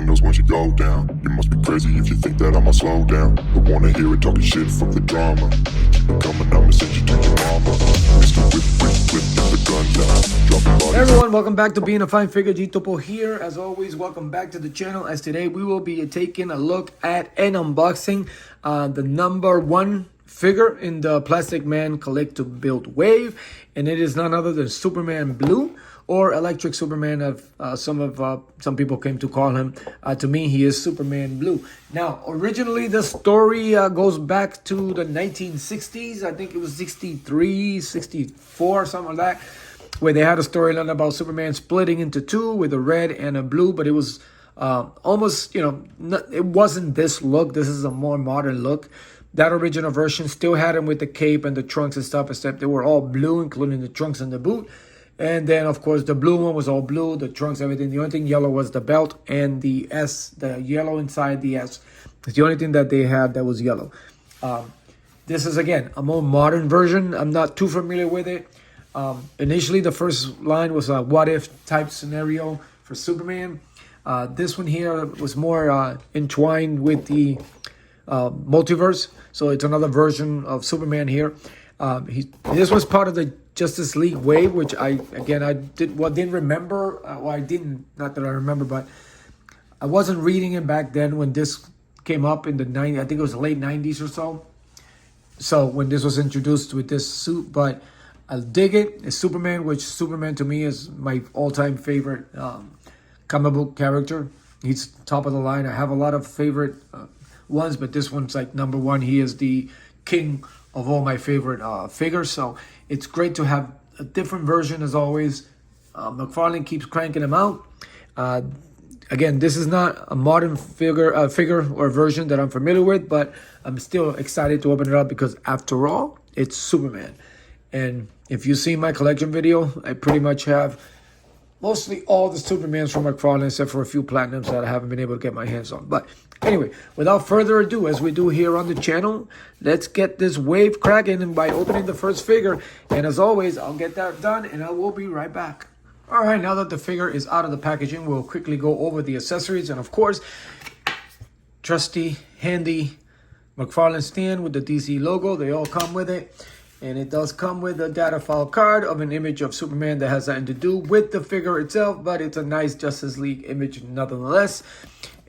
brain knows when you go down. You must be crazy if you think that I'ma slow down. Don't wanna hear it talking shit from the drama. Keep it coming, I'ma send you to your mama. Mr. Whip, whip, whip, get the gun down. Dropping bodies. Hey everyone, welcome back to Being a Fine Figure. G Topo here. As always, welcome back to the channel. As today we will be taking a look at and unboxing the number one figure in the Plastic Man Collect to Build wave, and it is none other than Superman Blue, or Electric Superman, of some people came to call him. To me, he is Superman Blue. Now, originally the story goes back to the 1960s. I think it was 63, 64, something like that, where they had a storyline about Superman splitting into two with a red and a blue, but it was almost, it wasn't this look. This is a more modern look. That original version still had him with the cape and the trunks and stuff, except they were all blue, including the trunks and the boot. And then, of course, the blue one was all blue, the trunks, everything. The only thing yellow was the belt and the S, the yellow inside the S. It's the only thing that they had that was yellow. This is, again, a more modern version. I'm not too familiar with it. Initially, the first line was a what-if type scenario for Superman. This one here was more entwined with the Multiverse. So it's another version of Superman here. This was part of the Justice League wave, which I didn't remember. Not that I remember, but I wasn't reading it back then when this came up in the 90s. I think it was the late 90s or so. So when this was introduced with this suit, but I dig it. It's Superman, which Superman to me is my all-time favorite comic book character. He's top of the line. I have a lot of favorite ones, but this one's like number one. He is the king of all my favorite figures. So it's great to have a different version as always. McFarlane keeps cranking them out. Again, this is not a modern figure or version that I'm familiar with, but I'm still excited to open it up because after all, it's Superman. And if you see my collection video, I pretty much have mostly all the Supermans from McFarlane, except for a few Platinums that I haven't been able to get my hands on. But anyway, without further ado, as we do here on the channel, let's get this wave cracking by opening the first figure. And as always, I'll get that done and I will be right back. All right, now that the figure is out of the packaging, we'll quickly go over the accessories. And of course, trusty, handy McFarlane stand with the DC logo. They all come with it. And it does come with a data file card of an image of Superman that has nothing to do with the figure itself, but it's a nice Justice League image nonetheless.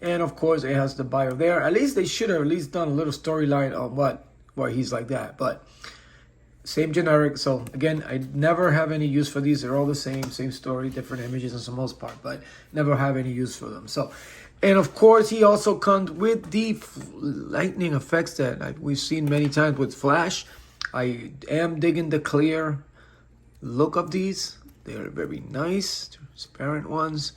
And of course, it has the bio there. At least they should have at least done a little storyline on why he's like that. But same generic. So again, I never have any use for these. They're all the same story, different images in the most part, but never have any use for them. So, and of course, he also comes with the lightning effects that we've seen many times with Flash. I am digging the clear look of these. They are very nice, transparent ones.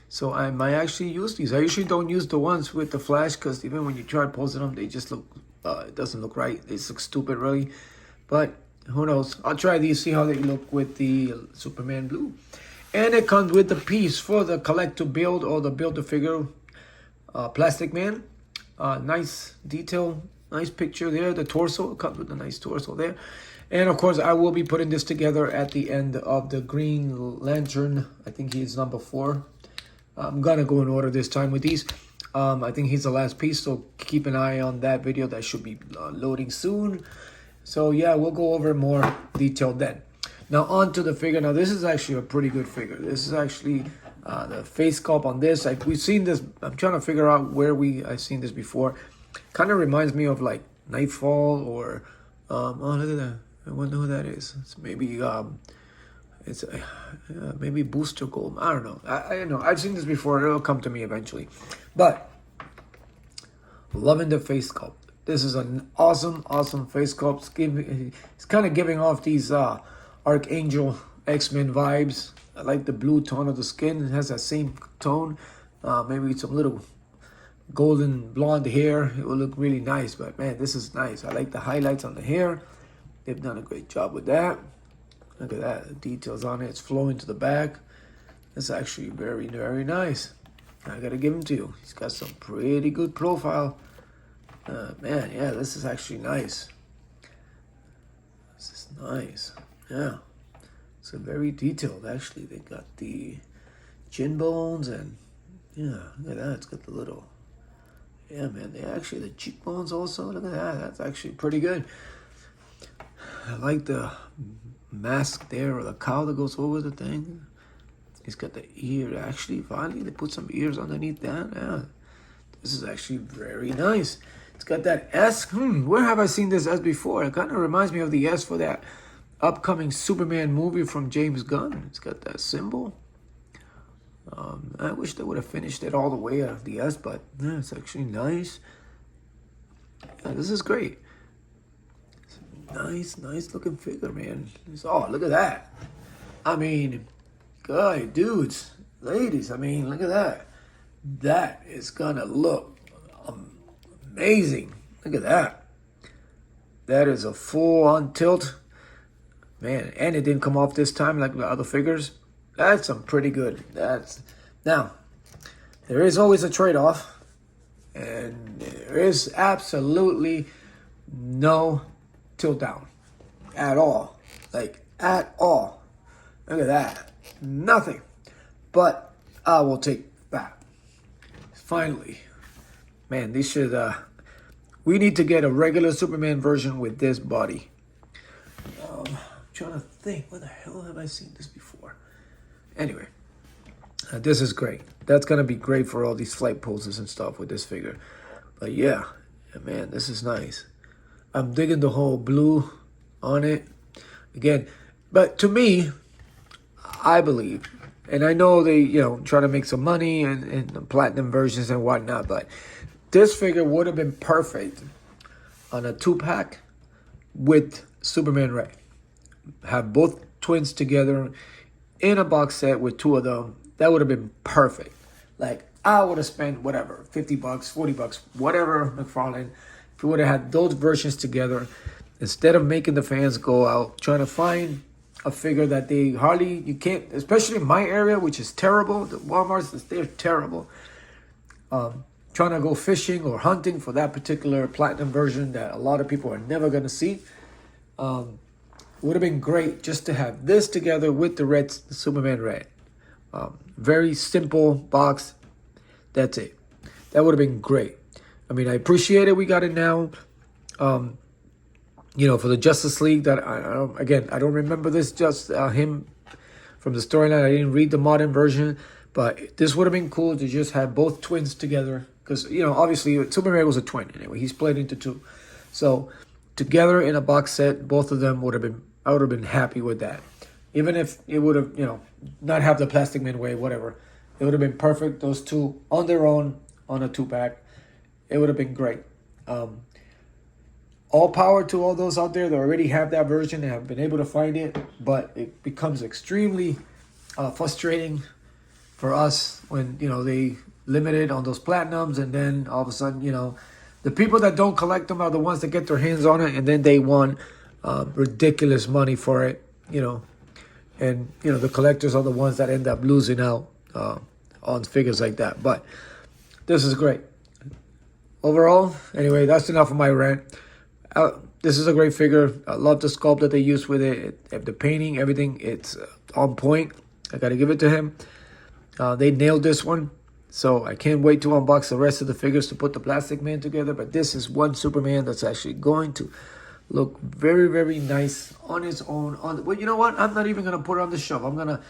So I might actually use these. I usually don't use the ones with the Flash because even when you try posing them, they just look, it doesn't look right. They look stupid, really. But who knows? I'll try these, see how they look with the Superman Blue. And it comes with the piece for the collect to build or the build to figure Plastic Man. Nice detail. Nice picture there. The torso comes with a nice torso there. And of course, I will be putting this together at the end of the Green Lantern. I think he's number 4. I'm going to go in order this time with these. I think he's the last piece, so keep an eye on that video. That should be loading soon. So yeah, we'll go over more detail then. Now on to the figure. Now this is actually a pretty good figure. This is actually the face sculpt on this. We've seen this. I'm trying to figure out where I've seen this before. Kind of reminds me of like Nightfall or oh, look at that. I wonder who that is. It's maybe maybe Booster Gold. I don't know. I don't know. I've seen this before. It'll come to me eventually. But loving the face sculpt. This is an awesome face sculpt. It's kind of giving off these Archangel X-Men vibes. I like the blue tone of the skin. It has that same tone. Maybe some little golden blonde hair. It will look really nice, but man, this is nice. I like the highlights on the hair. They've done a great job with that. Look at that, the details on it. It's flowing to the back. It's actually very, very nice. I gotta give him to you. He's got some pretty good profile. Man, yeah, this is actually nice. This is nice. Yeah, it's very detailed actually. They got the chin bones and Yeah, look at that. It's got the little. Yeah, man. They actually the cheekbones also. Look at that. That's actually pretty good. I like the mask there, or the cow that goes over the thing. He's got the ear. Actually, finally, they put some ears underneath that. Yeah, this is actually very nice. It's got that S. Where have I seen this S before? It kind of reminds me of the S for that upcoming Superman movie from James Gunn. It's got that symbol. I wish they would have finished it all the way out of the S, but yeah, it's actually nice. Yeah, this is great. Nice looking figure, man. Oh, look at that. I mean, God, dudes, ladies, I mean, look at that. That is gonna look amazing. Look at that. That is a full on tilt. Man, and it didn't come off this time like the other figures. That's some pretty good. Now, there is always a trade-off. And there is absolutely no tilt down at all. Like, at all. Look at that. Nothing. But I will take that. Finally. Man, these should, we need to get a regular Superman version with this body. I'm trying to think, where the hell have I seen this before? Anyway, this is great. That's going to be great for all these flight poses and stuff with this figure. But yeah, man, this is nice. I'm digging the whole blue on it. Again, but to me, I believe, and I know they, try to make some money and the platinum versions and whatnot, but this figure would have been perfect on a 2-pack with Superman Ray. Have both twins together in a box set with 2 of them. That would have been perfect. Like, I would have spent whatever, $50, $40, whatever, McFarlane, if we would have had those versions together, instead of making the fans go out trying to find a figure that you can't, especially in my area, which is terrible. The Walmarts, they're terrible. Trying to go fishing or hunting for that particular platinum version that a lot of people are never going to see. Would have been great just to have this together with the Superman Red. Very simple box. That's it. That would have been great. I mean, I appreciate it. We got it now. For the Justice League. That I don't remember this. Just him from the storyline. I didn't read the modern version, but this would have been cool to just have both twins together. Because obviously Superman was a twin anyway. He split into 2, so together in a box set, both of them would have been. I would have been happy with that. Even if it would have, not have the Plastic Man way, whatever. It would have been perfect. Those 2 on their own on a 2-pack. It would have been great. All power to all those out there that already have that version and have been able to find it. But it becomes extremely frustrating for us when, they limited on those platinums. And then all of a sudden, the people that don't collect them are the ones that get their hands on it. And then they want ridiculous money for it, and the collectors are the ones that end up losing out on figures like that. But this is great overall. Anyway, that's enough of my rant. This is a great figure. I love the sculpt that they used with it. The painting, everything, it's on point. I gotta give it to him. They nailed this one, so I can't wait to unbox the rest of the figures to put the Plastic Man together. But this is one Superman that's actually going to look very, very nice on its own. Well, you know what? I'm not even going to put it on the shelf. I'm going to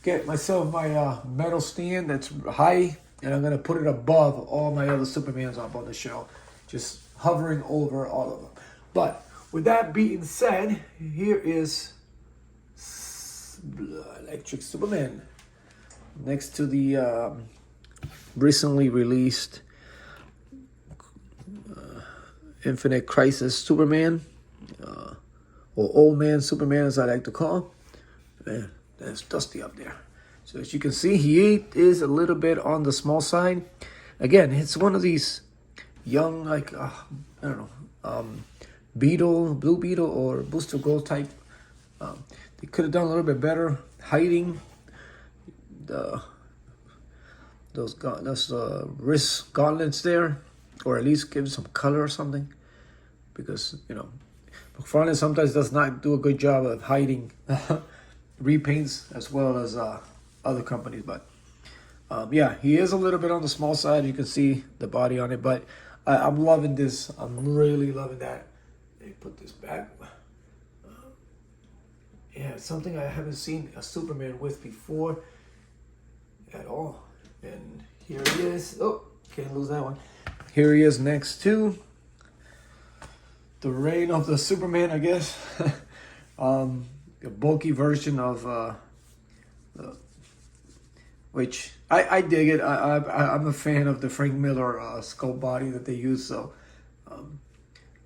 get myself my metal stand that's high, and I'm going to put it above all my other Supermans up on the shelf, just hovering over all of them. But with that being said, here is Electric Superman next to the recently released Infinite Crisis Superman, or Old Man Superman as I like to call. Man, that's dusty up there. So as you can see, he is a little bit on the small side. Again, it's one of these young, like, I don't know, Blue Beetle or Booster Gold type. They could have done a little bit better hiding those wrist gauntlets there, or at least give some color or something, because McFarlane sometimes does not do a good job of hiding repaints as well as other companies. But Yeah, he is a little bit on the small side. You can see the body on it, but I'm loving this. I'm really loving that. Let me put this back. Yeah, it's something I haven't seen a Superman with before at all. And here he is. Oh, can't lose that one. Here he is next to the reign of the Superman, I guess. A bulky version of which I dig it. I'm a fan of the Frank Miller sculpt body that they use. So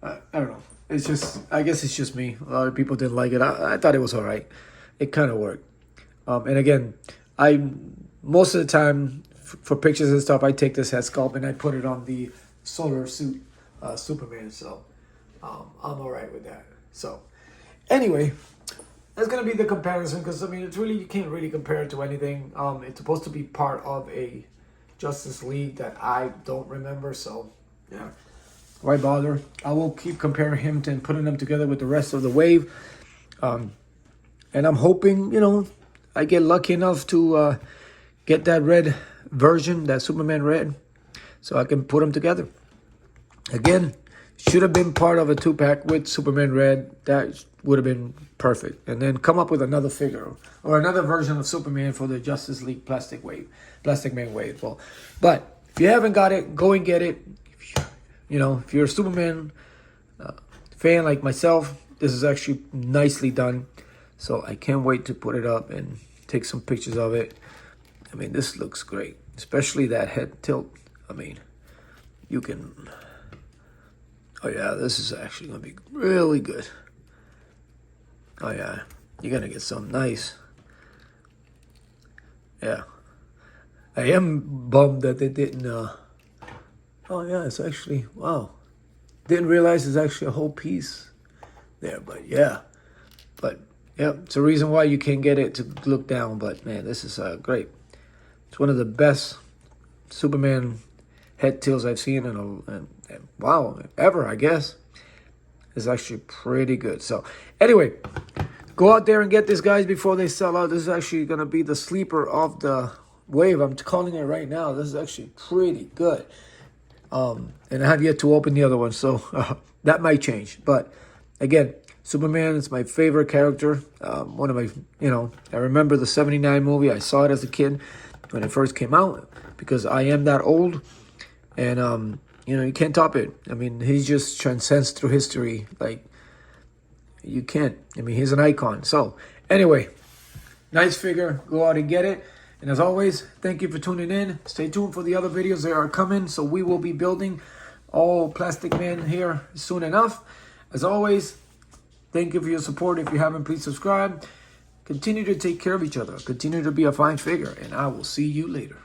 I don't know. It's just, I guess it's just me. A lot of people didn't like it. I thought it was all right. It kind of worked. And again, most of the time for pictures and stuff, I take this head sculpt and I put it on the solar suit Superman. So I'm all right with that. So anyway, that's gonna be the comparison, because I mean, it's really, you can't really compare it to anything. It's supposed to be part of a Justice League that I don't remember. So yeah. Why bother? I will keep comparing him and putting them together with the rest of the wave. And I'm hoping, I get lucky enough to get that red version, that Superman red, so I can put them together. Again, should have been part of a 2-pack with Superman red. That would have been perfect. And then come up with another figure or another version of Superman for the Justice League Plastic Man wave. Well, but if you haven't got it, go and get it. If you're a Superman fan like myself, this is actually nicely done. So I can't wait to put it up and take some pictures of it. I mean, this looks great, especially that head tilt. I mean, you can... Oh, yeah, this is actually going to be really good. Oh, yeah, you're going to get something nice. Yeah. I am bummed that they didn't... Oh, yeah, it's actually, wow. Didn't realize it's actually a whole piece there, but yeah. But, yeah, it's a reason why you can't get it to look down. But, man, this is great. It's one of the best Superman head tilts I've seen wow, ever, I guess. It's actually pretty good. So, anyway, go out there and get this, guys, before they sell out. This is actually going to be the sleeper of the wave. I'm calling it right now. This is actually pretty good. And I have yet to open the other one, so that might change. But again, Superman is my favorite character. One of my, I remember the '79 movie. I saw it as a kid when it first came out because I am that old. And, you can't top it. I mean, he just transcends through history. Like, you can't. I mean, he's an icon. So anyway, nice figure. Go out and get it. And as always, thank you for tuning in. Stay tuned for the other videos that are coming. So we will be building all Plastic Man here soon enough. As always, thank you for your support. If you haven't, please subscribe. Continue to take care of each other. Continue to be a fine figure. And I will see you later.